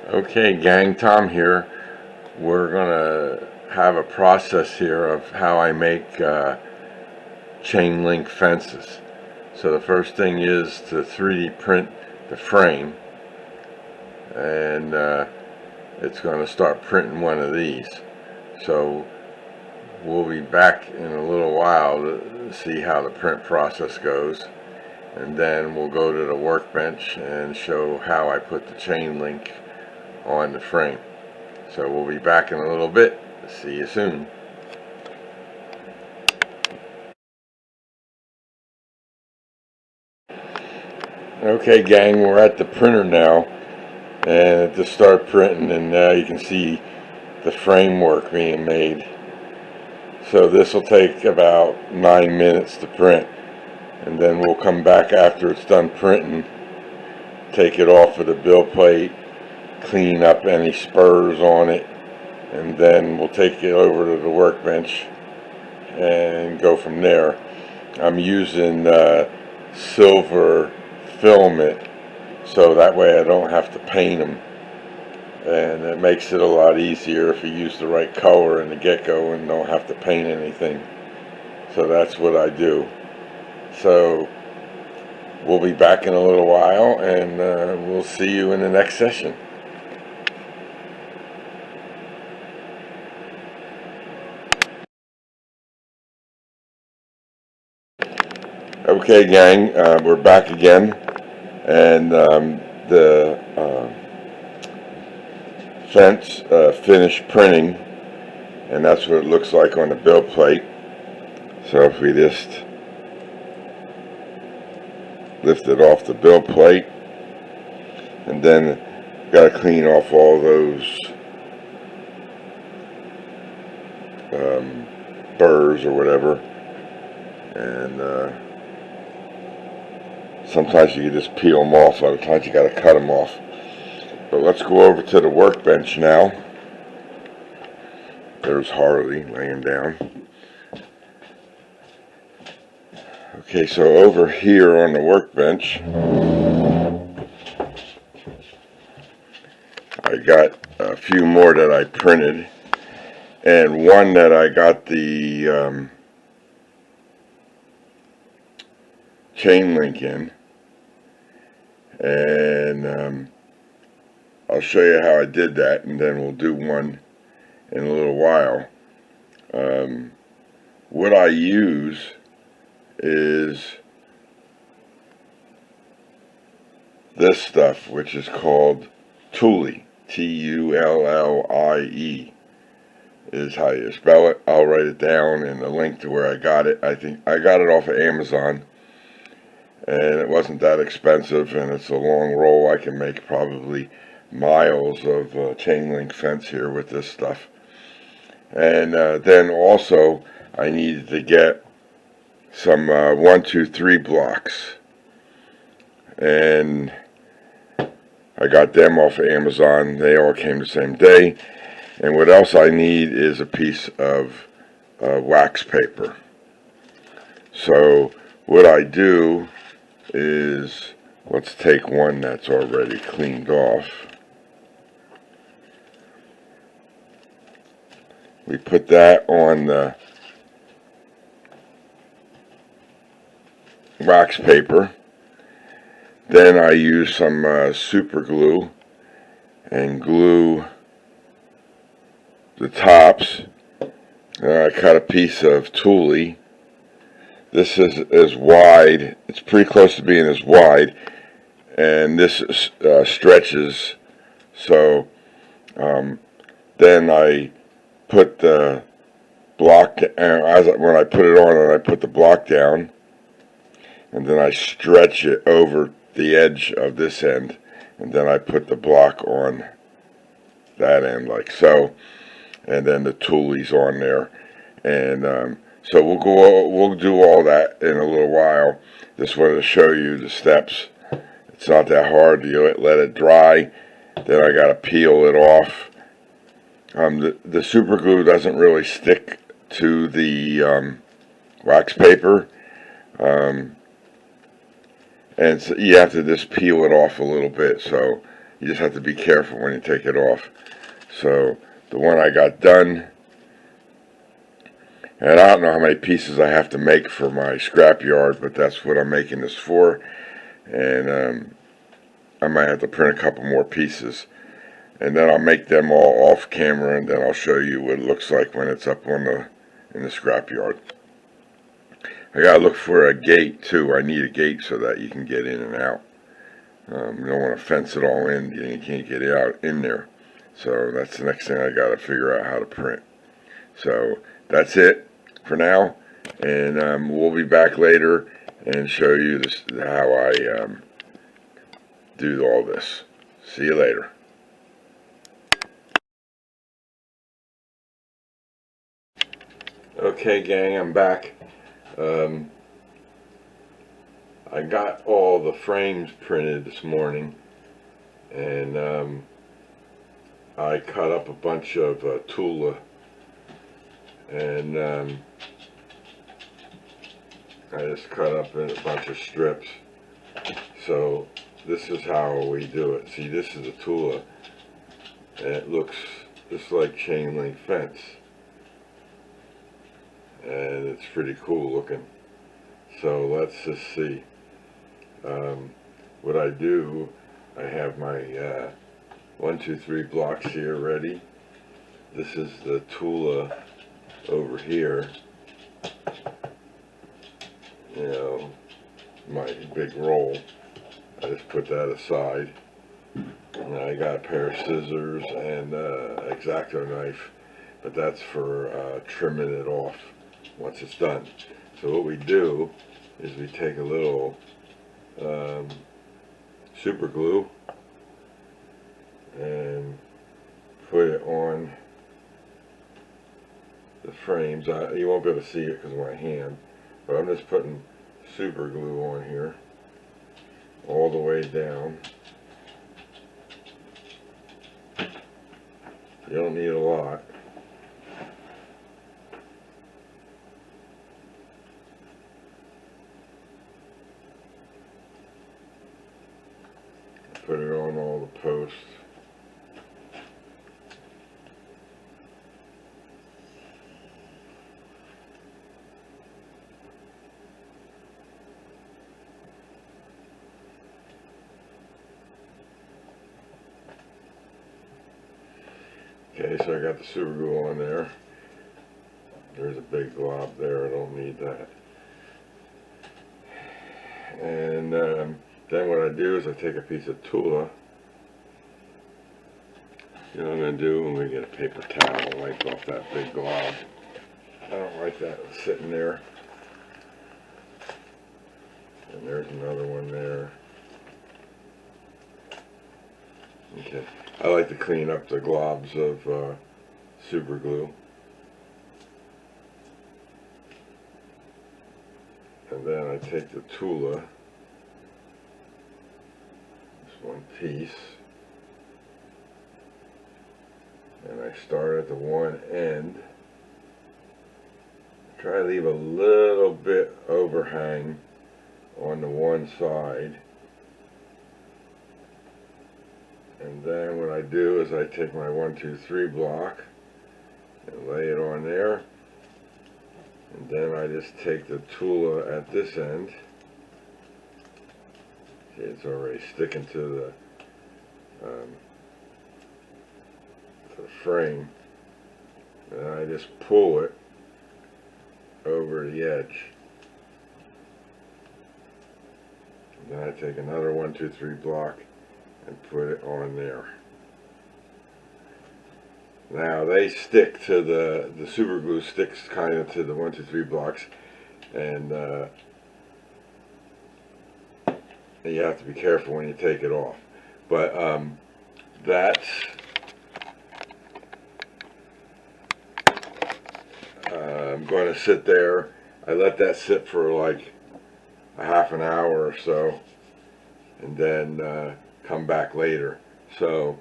Okay, gang, Tom here. We're gonna have a process here of how I make chain link fences. So the first thing is to 3D print the frame, and it's going to start printing one of these. So we'll be back in a little while to see how the print process goes, and then we'll go to the workbench and show how I put the chain link on the frame. So we'll be back in a little bit. See you soon. Okay, gang, we're at the printer now, and it just started printing, and now you can see the framework being made. So this will take about 9 minutes to print, and then we'll come back after it's done printing, take it off of the build plate, clean up any spurs on it, and then we'll take it over to the workbench and go from there. I'm using silver filament, so that way I don't have to paint them, and it makes it a lot easier if you use the right color in the get-go and don't have to paint anything. So that's what I do. So we'll be back in a little while, and we'll see you in the next session. Okay, gang, we're back again, and the fence finished printing, and that's what it looks like on the build plate. So if we just lift it off the build plate, and then got to clean off all those burrs or whatever, and sometimes you can just peel them off, other times you got to cut them off. But let's go over to the workbench now. There's Harley laying down. Okay, so over here on the workbench, I got a few more that I printed, and one that I got the chain link in, and I'll show you how I did that, and then we'll do one in a little while. What I use is this stuff, which is called Tula, Tullie, is how you spell it. I'll write it down in the link to where I got it. I think I got it off of Amazon, and it wasn't that expensive, and it's a long roll. I can make probably miles of chain link fence here with this stuff. And then also I needed to get some 1, 2, 3 blocks, and I got them off of Amazon. They all came the same day. And what else I need is a piece of wax paper. So what I do is, let's take one that's already cleaned off. We put that on the wax paper. Then I use some super glue and glue the tops. I cut a piece of Tula. This is as wide, it's pretty close to being as wide, and this stretches. So then I put the block, when I put it on, I put the block down, and then I stretch it over the edge of this end, and then I put the block on that end like so, and then the Tuli's on there, and so we'll do all that in a little while. Just wanted to show you the steps. It's not that hard. You let it dry, then I got to peel it off. The super glue doesn't really stick to the wax paper, and so you have to just peel it off a little bit. So You just have to be careful when you take it off. So the one I got done, and I don't know how many pieces I have to make for my scrapyard, but that's what I'm making this for. And I might have to print a couple more pieces, and then I'll make them all off camera, and then I'll show you what it looks like when it's up on in the scrapyard. I gotta look for a gate too. I need a gate so that you can get in and out. You don't want to fence it all in. You can't get out in there. So that's the next thing I gotta figure out how to print. So that's it for now, and we'll be back later and show you this, how I do all this. See you later. Okay, gang, I'm back. I got all the frames printed this morning, and I cut up a bunch of Tula, and I just cut up in a bunch of strips. So this is how we do it. See, this is the Tula, and it looks just like chain link fence, and it's pretty cool looking. So let's just see. What I do, I have my 1, 2, 3 blocks here ready. This is the Tula over here. You know, my big roll. I just put that aside. And I got a pair of scissors and X-Acto knife, but that's for trimming it off once it's done. So what we do is we take a little super glue and put it on the frames. You won't be able to see it because of my hand, but I'm just putting super glue on here all the way down. You don't need a lot. Put it on all the posts. Okay, so I got the super glue on there. There's a big glob there, I don't need that. And then what I do is I take a piece of Tula. You know what I'm going to do? I'm going to get a paper towel and wipe off that big glob. I don't like that sitting there. And there's another one there. Okay. I like to clean up the globs of super glue. And then I take the Tula, this one piece, and I start at the one end. Try to leave a little bit overhang on the one side. And then what I do is I take my 1, 2, 3 block and lay it on there. And then I just take the Tula at this end. See, it's already sticking to the frame. And I just pull it over the edge. And then I take another 1, 2, 3 block and put it on there. Now they stick to the super glue sticks kind of to the 1, 2, 3 blocks, and you have to be careful when you take it off. But that's I'm going to sit there. I let that sit for like a half an hour or so, and then come back later. So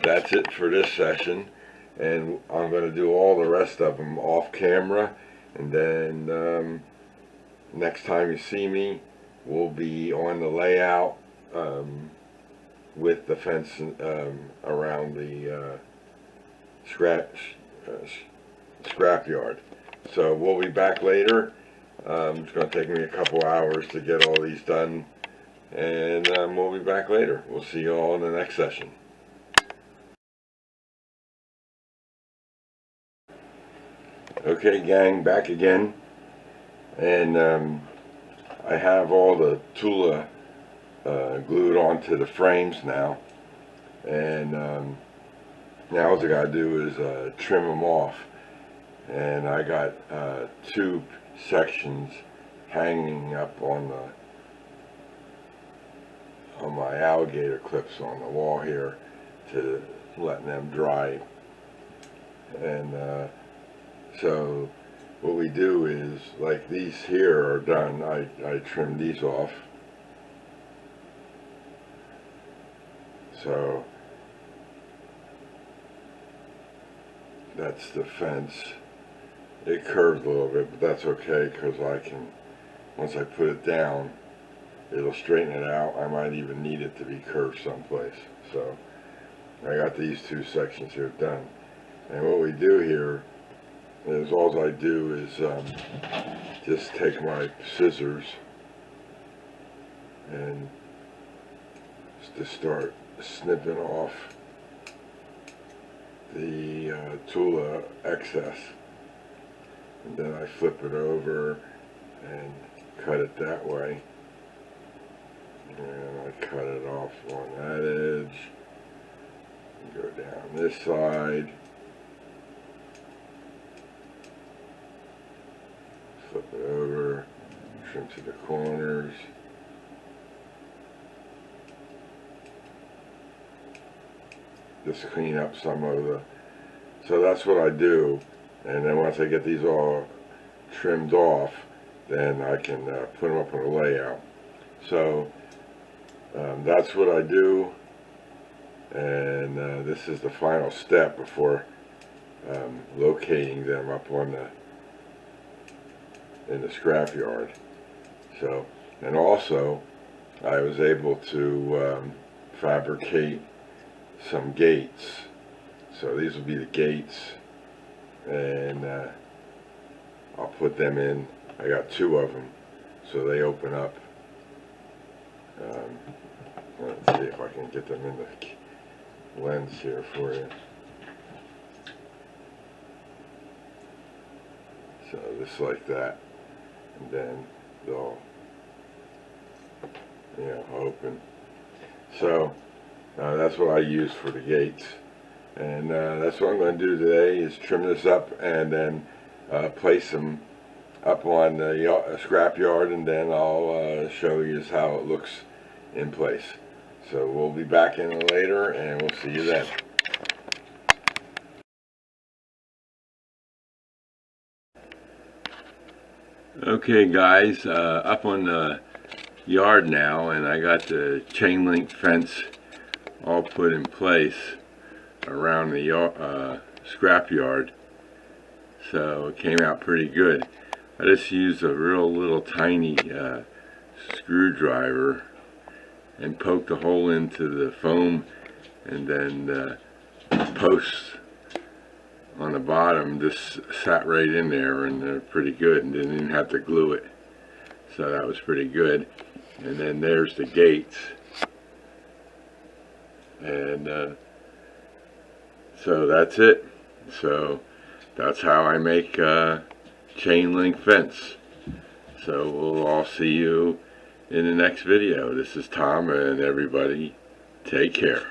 that's it for this session, and I'm going to do all the rest of them off camera, and then next time you see me, we'll be on the layout with the fence around the scrap yard. So we'll be back later. It's going to take me a couple hours to get all these done, and we'll be back later. We'll see you all in the next session. Okay, gang, back again, and I have all the Tula glued onto the frames now, and now all I gotta do is trim them off. And I got two sections hanging up on my alligator clips on the wall here to letting them dry. And so what we do is, like, these here are done. I trim these off. So that's the fence. It curved a little bit, but that's okay, because I can, once I put it down, it'll straighten it out. I might even need it to be curved someplace. So I got these two sections here done. And what we do here is, all I do is just take my scissors and just start snipping off the Tula excess. And then I flip it over and cut it that way. And I cut it off on that edge. And go down this side. Flip it over. Trim to the corners. Just clean up some of the... So that's what I do. And then once I get these all trimmed off, then I can put them up on a layout. So that's what I do, and this is the final step before locating them up on in the scrapyard. So, and also I was able to fabricate some gates. So these will be the gates. And I'll put them in. I got two of them, so they open up. Let's see if I can get them in the lens here for you. So just like that, and then they'll, open. So that's what I use for the gates. And that's what I'm going to do today, is trim this up and then place them up on the scrap yard, and then I'll show you how it looks in place. So we'll be back in later, and we'll see you then. Okay, guys, up on the yard now, and I got the chain link fence all put in place around the scrap yard, so it came out pretty good. I just used a real little tiny screwdriver and poked a hole into the foam, and then posts on the bottom just sat right in there, and they're pretty good, and didn't even have to glue it. So that was pretty good. And then there's the gates, and so that's it. So that's how I make chain link fence. So we'll all see you in the next video. This is Tom, and everybody take care.